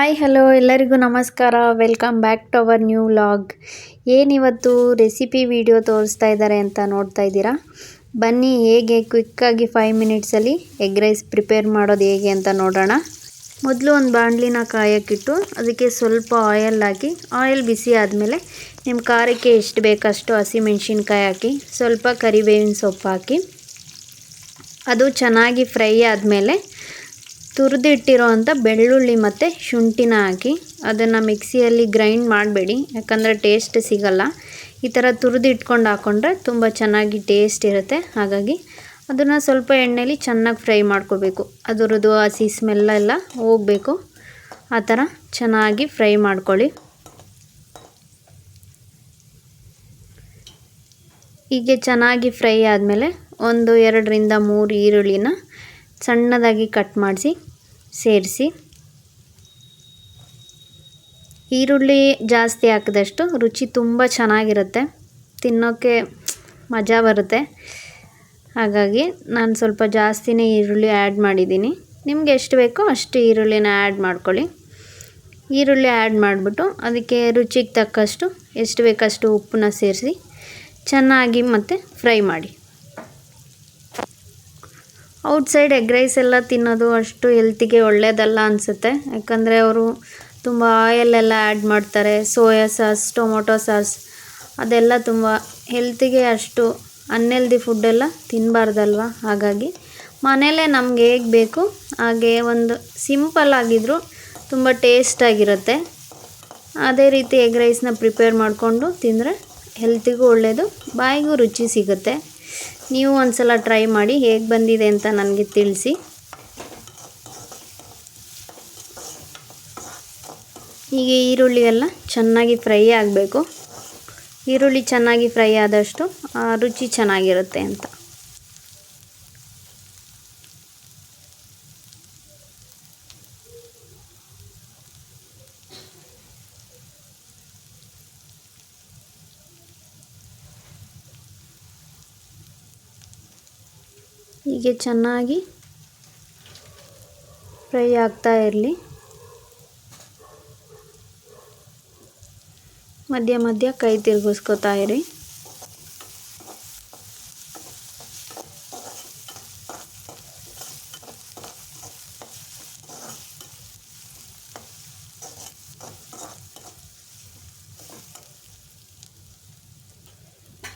Hi hello ಎಲ್ಲರಿಗೂ ನಮಸ್ಕಾರ. Welcome back to our new vlog. ಏನಿವತ್ತು ರೆಸಿಪಿ ವಿಡಿಯೋ ತೋರಿಸ್ತಾ ಇದ್ದಾರೆ ಅಂತ ನೋಡ್ತಾ ಇದ್ದೀರಾ. ಬನ್ನಿ ಹೇಗೆ ಕ್ವಿಕ್ಕಾಗಿ 5 ಮಿನಿಟ್ಸಲ್ಲಿ ಎಗ್ ರೈಸ್ ಪ್ರಿಪೇರ್ ಮಾಡೋದು ಹೇಗೆ ಅಂತ ನೋಡೋಣ. ಮೊದಲು ಒಂದು ಬಾಣಲಿನ ಕಾಯಕ್ಕಿಟ್ಟು ಅದಕ್ಕೆ ಸ್ವಲ್ಪ ಆಯಿಲ್ ಹಾಕಿ, ಆಯಿಲ್ ಬಿಸಿ ಆದಮೇಲೆ ನಿಮ್ಮ ಖಾರಕ್ಕೆ ಎಷ್ಟು ಬೇಕಷ್ಟು ಹಸಿಮೆಣ್ಸಿನ್ಕಾಯಿ ಹಾಕಿ, ಸ್ವಲ್ಪ ಕರಿಬೇವಿನ ಸೊಪ್ಪು ಹಾಕಿ, ಅದು ಚೆನ್ನಾಗಿ ಫ್ರೈ ಆದಮೇಲೆ ತುರಿದಿಟ್ಟಿರೋ ಅಂಥ ಬೆಳ್ಳುಳ್ಳಿ ಮತ್ತು ಶುಂಠಿನ ಹಾಕಿ ಅದನ್ನು ಮಿಕ್ಸಿಯಲ್ಲಿ ಗ್ರೈಂಡ್ ಮಾಡಬೇಡಿ, ಯಾಕಂದರೆ ಟೇಸ್ಟ್ ಸಿಗಲ್ಲ. ಈ ಥರ ತುರಿದಿಟ್ಕೊಂಡು ಹಾಕ್ಕೊಂಡ್ರೆ ತುಂಬ ಚೆನ್ನಾಗಿ ಟೇಸ್ಟ್ ಇರುತ್ತೆ. ಹಾಗಾಗಿ ಅದನ್ನು ಸ್ವಲ್ಪ ಎಣ್ಣೆಲಿ ಚೆನ್ನಾಗಿ ಫ್ರೈ ಮಾಡ್ಕೋಬೇಕು. ಅದರದ್ದು ಹಸಿ ಸ್ಮೆಲ್ಲೆಲ್ಲ ಹೋಗಬೇಕು. ಆ ಥರ ಚೆನ್ನಾಗಿ ಫ್ರೈ ಮಾಡ್ಕೊಳ್ಳಿ. ಹೀಗೆ ಚೆನ್ನಾಗಿ ಫ್ರೈ ಆದಮೇಲೆ 1-2 ರಿಂದ 3 ಈರುಳ್ಳಿನ ಸಣ್ಣದಾಗಿ ಕಟ್ ಮಾಡಿಸಿ ಸೇರಿಸಿ. ಈರುಳ್ಳಿ ಜಾಸ್ತಿ ಹಾಕಿದಷ್ಟು ರುಚಿ ತುಂಬ ಚೆನ್ನಾಗಿರುತ್ತೆ, ತಿನ್ನೋಕ್ಕೆ ಮಜಾ ಬರುತ್ತೆ. ಹಾಗಾಗಿ ನಾನು ಸ್ವಲ್ಪ ಜಾಸ್ತಿನೇ ಈರುಳ್ಳಿ ಆ್ಯಡ್ ಮಾಡಿದ್ದೀನಿ. ನಿಮಗೆ ಎಷ್ಟು ಬೇಕೋ ಅಷ್ಟು ಈರುಳ್ಳಿನ ಆ್ಯಡ್ ಮಾಡ್ಕೊಳ್ಳಿ. ಈರುಳ್ಳಿ ಆ್ಯಡ್ ಮಾಡಿಬಿಟ್ಟು ಅದಕ್ಕೆ ರುಚಿಗೆ ತಕ್ಕಷ್ಟು ಎಷ್ಟು ಬೇಕಷ್ಟು ಉಪ್ಪನ್ನ ಸೇರಿಸಿ ಚೆನ್ನಾಗಿ ಮತ್ತೆ ಫ್ರೈ ಮಾಡಿ. ಔಟ್ಸೈಡ್ ಎಗ್ ರೈಸ್ ಎಲ್ಲ ತಿನ್ನೋದು ಅಷ್ಟು ಹೆಲ್ತಿಗೆ ಒಳ್ಳೆಯದಲ್ಲ ಅನಿಸುತ್ತೆ, ಯಾಕಂದರೆ ಅವರು ತುಂಬ ಆಯಿಲೆಲ್ಲ ಆ್ಯಡ್ ಮಾಡ್ತಾರೆ. ಸೋಯಾ ಸಾಸ್, ಟೊಮೊಟೊ ಸಾಸ್ ಅದೆಲ್ಲ ತುಂಬ ಹೆಲ್ತಿಗೆ ಅಷ್ಟು ಅನ್ಹೆಲ್ದಿ ಫುಡ್ಡೆಲ್ಲ ತಿನ್ನಬಾರ್ದಲ್ವ. ಹಾಗಾಗಿ ಮನೆಯಲ್ಲೇ ನಮಗೆ ಹೇಗೆ ಬೇಕು ಹಾಗೆ ಒಂದು ಸಿಂಪಲ್ ಆಗಿದ್ದರೂ ತುಂಬ ಟೇಸ್ಟಾಗಿರುತ್ತೆ. ಅದೇ ರೀತಿ ಎಗ್ ರೈಸ್ನ ಪ್ರಿಪೇರ್ ಮಾಡಿಕೊಂಡು ತಿಂದರೆ ಹೆಲ್ತಿಗೂ ಒಳ್ಳೆಯದು, ಬಾಯಿಗೂ ರುಚಿ ಸಿಗುತ್ತೆ. ನೀವು ಒಂದು ಸಲ ಟ್ರೈ ಮಾಡಿ, ಹೇಗೆ ಬಂದಿದೆ ಅಂತ ನನಗೆ ತಿಳಿಸಿ. ಹೀಗೆ ಈರುಳ್ಳಿ ಎಲ್ಲ ಚೆನ್ನಾಗಿ ಫ್ರೈ ಆಗಬೇಕು. ಈರುಳ್ಳಿ ಚೆನ್ನಾಗಿ ಫ್ರೈ ಆದಷ್ಟು ರುಚಿ ಚೆನ್ನಾಗಿರುತ್ತೆ ಅಂತ. ಹೀಗೆ ಚೆನ್ನಾಗಿ ಫ್ರೈ ಆಗ್ತಾ ಇರಲಿ. ಮಧ್ಯ ಮಧ್ಯ ಕೈ ತಿರುಗಿಸ್ಕೊತಾ ಇರಿ.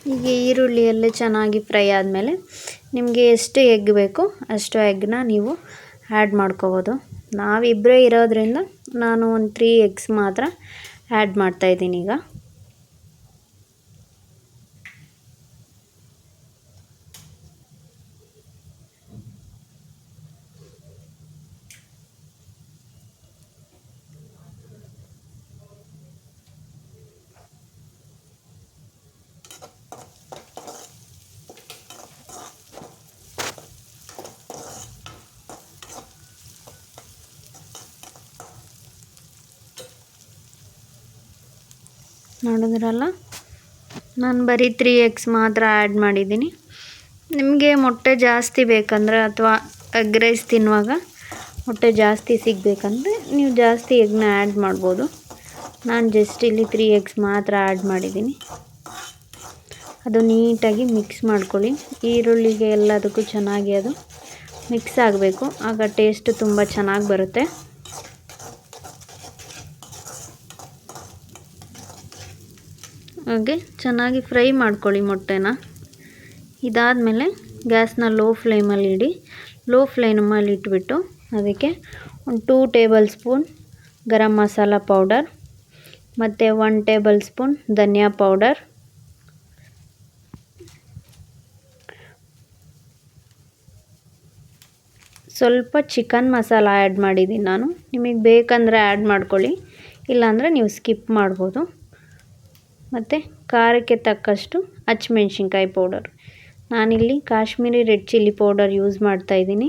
ಹೀಗೆ ಈರುಳ್ಳಿ ಎಲ್ಲ ಚೆನ್ನಾಗಿ ಫ್ರೈ ಆದಮೇಲೆ ನಿಮಗೆ ಎಷ್ಟು ಎಗ್ ಬೇಕು ಅಷ್ಟು ಎಗ್ನ ನೀವು ಆ್ಯಡ್ ಮಾಡ್ಕೋಬೋದು. ನಾವಿಬ್ಬರೇ ಇರೋದ್ರಿಂದ ನಾನು ಒಂದು 3 ಎಗ್ಸ್ ಮಾತ್ರ ಆ್ಯಡ್ ಮಾಡ್ತಾಯಿದ್ದೀನಿ ಈಗ. ನೋಡಿದ್ರಲ್ಲ, ನಾನು ಬರೀ 3 ಎಗ್ಸ್ ಮಾತ್ರ ಆ್ಯಡ್ ಮಾಡಿದ್ದೀನಿ. ನಿಮಗೆ ಮೊಟ್ಟೆ ಜಾಸ್ತಿ ಬೇಕಂದರೆ ಅಥವಾ ಎಗ್ ರೈಸ್ ತಿನ್ನುವಾಗ ಮೊಟ್ಟೆ ಜಾಸ್ತಿ ಸಿಗಬೇಕಂದ್ರೆ ನೀವು ಜಾಸ್ತಿ ಎಗ್ನ ಆ್ಯಡ್ ಮಾಡ್ಬೋದು. ನಾನು ಜಸ್ಟ್ ಇಲ್ಲಿ 3 ಎಗ್ಸ್ ಮಾತ್ರ ಆ್ಯಡ್ ಮಾಡಿದ್ದೀನಿ. ಅದು ನೀಟಾಗಿ ಮಿಕ್ಸ್ ಮಾಡ್ಕೊಳ್ಳಿ. ಈರುಳ್ಳಿಗೆ ಎಲ್ಲದಕ್ಕೂ ಚೆನ್ನಾಗಿ ಅದು ಮಿಕ್ಸ್ ಆಗಬೇಕು, ಆಗ ಟೇಸ್ಟ್ ತುಂಬ ಚೆನ್ನಾಗಿ ಬರುತ್ತೆ. ಹಾಗೆ ಚೆನ್ನಾಗಿ ಫ್ರೈ ಮಾಡ್ಕೊಳ್ಳಿ ಮೊಟ್ಟೆನ. ಇದಾದಮೇಲೆ ಗ್ಯಾಸ್ನ ಲೋ ಫ್ಲೇಮಲ್ಲಿ ಇಡಿ. ಲೋ ಫ್ಲೇಮಲ್ಲಿ ಇಟ್ಬಿಟ್ಟು ಅದಕ್ಕೆ ಒಂದು 2 table spoon garam masala powder ಮತ್ತು 1 ಟೇಬಲ್ ಸ್ಪೂನ್ ಧನಿಯಾ ಪೌಡರ್, ಸ್ವಲ್ಪ ಚಿಕನ್ ಮಸಾಲ ಆ್ಯಡ್ ಮಾಡಿದ್ದೀನಿ ನಾನು. ನಿಮಗೆ ಬೇಕಂದರೆ ಆ್ಯಡ್ ಮಾಡ್ಕೊಳ್ಳಿ, ಇಲ್ಲಾಂದರೆ ನೀವು ಸ್ಕಿಪ್ ಮಾಡ್ಬೋದು. ಮತ್ತು ಖಾರಕ್ಕೆ ತಕ್ಕಷ್ಟು ಹಸಿಮೆಣ್ಸಿನ್ಕಾಯಿ ಪೌಡರ್. ನಾನಿಲ್ಲಿ Kashmiri red chilli powder use ಮಾಡ್ತಾಯಿದ್ದೀನಿ.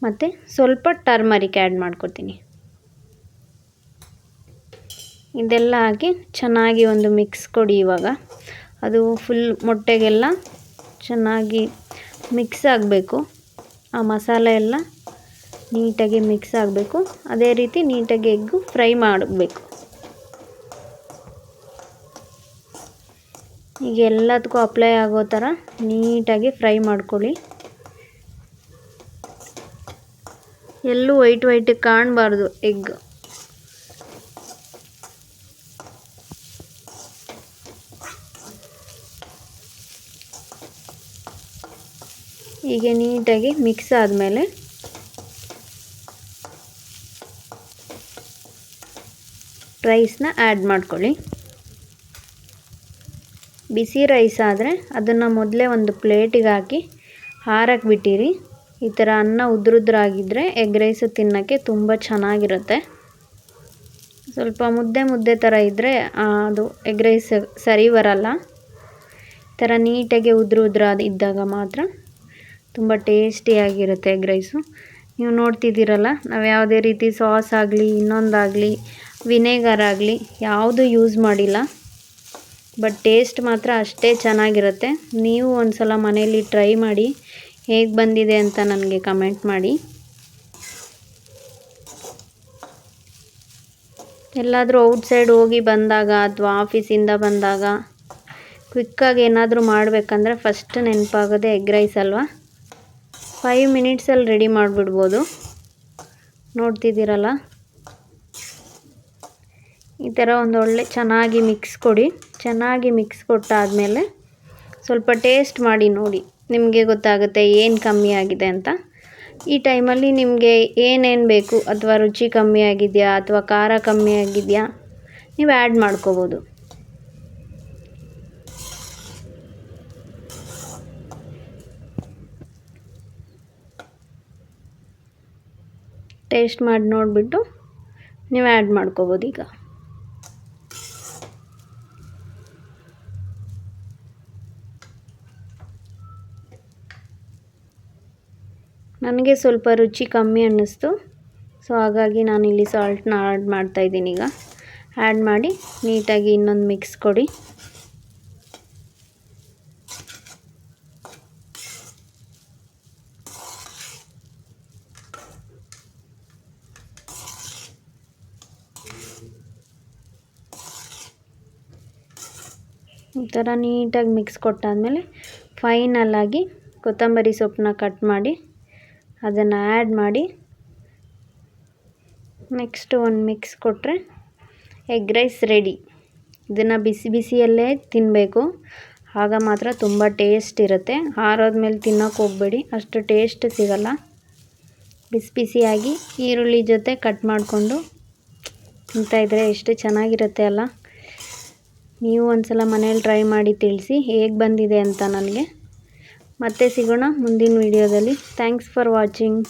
ಮತ್ತು ಸ್ವಲ್ಪ ಟರ್ಮರಿಕ್ ಆ್ಯಡ್ ಮಾಡ್ಕೊತೀನಿ. ಇದೆಲ್ಲ ಹಾಕಿ ಚೆನ್ನಾಗಿ ಒಂದು ಮಿಕ್ಸ್ ಕೊಡಿ. ಇವಾಗ ಅದು ಫುಲ್ ಮೊಟ್ಟೆಗೆಲ್ಲ ಚೆನ್ನಾಗಿ ಮಿಕ್ಸ್ ಆಗಬೇಕು. ಆ ಮಸಾಲೆ ಎಲ್ಲ ನೀಟಾಗಿ ಮಿಕ್ಸ್ ಆಗಬೇಕು. ಅದೇ ರೀತಿ ನೀಟಾಗಿ ಎಗ್ಗು ಫ್ರೈ ಮಾಡಬೇಕು. ಈಗ ಎಲ್ಲದಕ್ಕೂ ಅಪ್ಲೈ ಆಗೋ ಥರ ನೀಟಾಗಿ ಫ್ರೈ ಮಾಡ್ಕೊಳ್ಳಿ. ಎಲ್ಲೂ ವೈಟ್ ಕಾಣಬಾರ್ದು ಎಗ್. ಹೀಗೆ ನೀಟಾಗಿ ಮಿಕ್ಸ್ ಆದಮೇಲೆ ರೈಸ್ನ ಆ್ಯಡ್ ಮಾಡ್ಕೊಳ್ಳಿ. ಬಿಸಿ ರೈಸ್ ಆದರೆ ಅದನ್ನು ಮೊದಲೇ ಒಂದು ಪ್ಲೇಟಿಗೆ ಹಾಕಿ ಆರಕ್ಕೆ ಬಿಟ್ಟಿರಿ. ಈ ಥರ ಅನ್ನ ಉದ್ರುದ್ರಾಗಿದ್ದರೆ ಎಗ್ ರೈಸು ತಿನ್ನೋಕ್ಕೆ ತುಂಬ ಚೆನ್ನಾಗಿರುತ್ತೆ. ಸ್ವಲ್ಪ ಮುದ್ದೆ ಥರ ಇದ್ದರೆ ಅದು ಎಗ್ ರೈಸ್ ಸರಿ ಬರಲ್ಲ. ಈ ಥರ ನೀಟಾಗಿ ಉದ್ರಾದ ಇದ್ದಾಗ ಮಾತ್ರ ತುಂಬ ಟೇಸ್ಟಿಯಾಗಿರುತ್ತೆ ಎಗ್ ರೈಸು. ನೀವು ನೋಡ್ತಿದ್ದೀರಲ್ಲ, ನಾವು ಯಾವುದೇ ರೀತಿ ಸಾಸ್ ಆಗಲಿ ಇನ್ನೊಂದಾಗಲಿ ವಿನೆಗರ್ ಆಗಲಿ ಯಾವುದೂ ಯೂಸ್ ಮಾಡಿಲ್ಲ. ಬಟ್ ಟೇಸ್ಟ್ ಮಾತ್ರ ಅಷ್ಟೇ ಚೆನ್ನಾಗಿರುತ್ತೆ. ನೀವು ಒಂದು ಸಲ ಮನೆಯಲ್ಲಿ ಟ್ರೈ ಮಾಡಿ ಹೇಗೆ ಬಂದಿದೆ ಅಂತ ನನಗೆ ಕಮೆಂಟ್ ಮಾಡಿ. ಎಲ್ಲಾದರೂ ಔಟ್ಸೈಡ್ ಹೋಗಿ ಬಂದಾಗ ಅಥವಾ ಆಫೀಸಿಂದ ಬಂದಾಗ ಕ್ವಿಕ್ಕಾಗಿ ಏನಾದರೂ ಮಾಡಬೇಕಂದ್ರೆ ಫಸ್ಟ್ ನೆನಪಾಗೋದೇ ಎಗ್ ರೈಸ್ ಅಲ್ವಾ. 5 ಮಿನಿಟ್ಸಲ್ಲಿ ರೆಡಿ ಮಾಡಿಬಿಡ್ಬೋದು. ನೋಡ್ತಿದ್ದೀರಲ್ಲ, ಈ ಥರ ಒಂದೊಳ್ಳೆ ಚೆನ್ನಾಗಿ ಮಿಕ್ಸ್ ಕೊಡಿ. ಚೆನ್ನಾಗಿ ಮಿಕ್ಸ್ ಕೊಟ್ಟಾದಮೇಲೆ ಸ್ವಲ್ಪ ಟೇಸ್ಟ್ ಮಾಡಿ ನೋಡಿ, ನಿಮಗೆ ಗೊತ್ತಾಗುತ್ತೆ ಏನು ಕಮ್ಮಿ ಆಗಿದೆ ಅಂತ. ಈ ಟೈಮಲ್ಲಿ ನಿಮಗೆ ಏನೇನು ಬೇಕು, ಅಥವಾ ರುಚಿ ಕಮ್ಮಿ ಆಗಿದೆಯಾ ಅಥವಾ ಖಾರ ಕಮ್ಮಿ ಆಗಿದೆಯಾ ನೀವು ಆ್ಯಡ್ ಮಾಡ್ಕೋಬೋದು. ಟೇಸ್ಟ್ ಮಾಡಿ ನೋಡಿಬಿಟ್ಟು ನೀವು ಆ್ಯಡ್ ಮಾಡ್ಕೋಬೋದು. ಈಗ ನನಗೆ ಸ್ವಲ್ಪ ರುಚಿ ಕಮ್ಮಿ ಅನ್ನಿಸ್ತು, ಸೊ ಹಾಗಾಗಿ ನಾನಿಲ್ಲಿ ಸಾಲ್ಟ್ನ ಆ್ಯಡ್ ಮಾಡ್ತಾಯಿದ್ದೀನಿ. ಈಗ ಆ್ಯಡ್ ಮಾಡಿ ನೀಟಾಗಿ ಇನ್ನೊಂದು ಮಿಕ್ಸ್ ಕೊಡಿ. ಈ ಥರ ನೀಟಾಗಿ ಮಿಕ್ಸ್ ಕೊಟ್ಟಾದಮೇಲೆ ಫೈನಲಾಗಿ ಕೊತ್ತಂಬರಿ ಸೊಪ್ಪನ್ನ ಕಟ್ ಮಾಡಿ ಅದನ್ನು ಆ್ಯಡ್ ಮಾಡಿ ನೆಕ್ಸ್ಟ್ ಒಂದು ಮಿಕ್ಸ್ ಕೊಟ್ಟರೆ ಎಗ್ ರೈಸ್ ರೆಡಿ. ಇದನ್ನು ಬಿಸಿಯಲ್ಲೇ ತಿನ್ನಬೇಕು, ಆಗ ಮಾತ್ರ ತುಂಬ ಟೇಸ್ಟ್ ಇರುತ್ತೆ. ಆರೋದ್ಮೇಲೆ ತಿನ್ನೋಕೆ ಹೋಗಬೇಡಿ, ಅಷ್ಟು ಟೇಸ್ಟ್ ಸಿಗಲ್ಲ. ಬಿಸಿಯಾಗಿ ಈರುಳ್ಳಿ ಜೊತೆ ಕಟ್ ಮಾಡಿಕೊಂಡು ತಿಂತಾಯಿದ್ರೆ ಎಷ್ಟು ಚೆನ್ನಾಗಿರುತ್ತೆ ಅಲ್ಲ. ನೀವು ಒಂದ್ಸಲ ಮನೇಲಿ ಟ್ರೈ ಮಾಡಿ ತಿಳಿಸಿ ಹೇಗೆ ಬಂದಿದೆ ಅಂತ ನನಗೆ. ಮತ್ತೆ ಸಿಗೋಣ ಮುಂದಿನ ವಿಡಿಯೋದಲ್ಲಿ. Thanks for watching.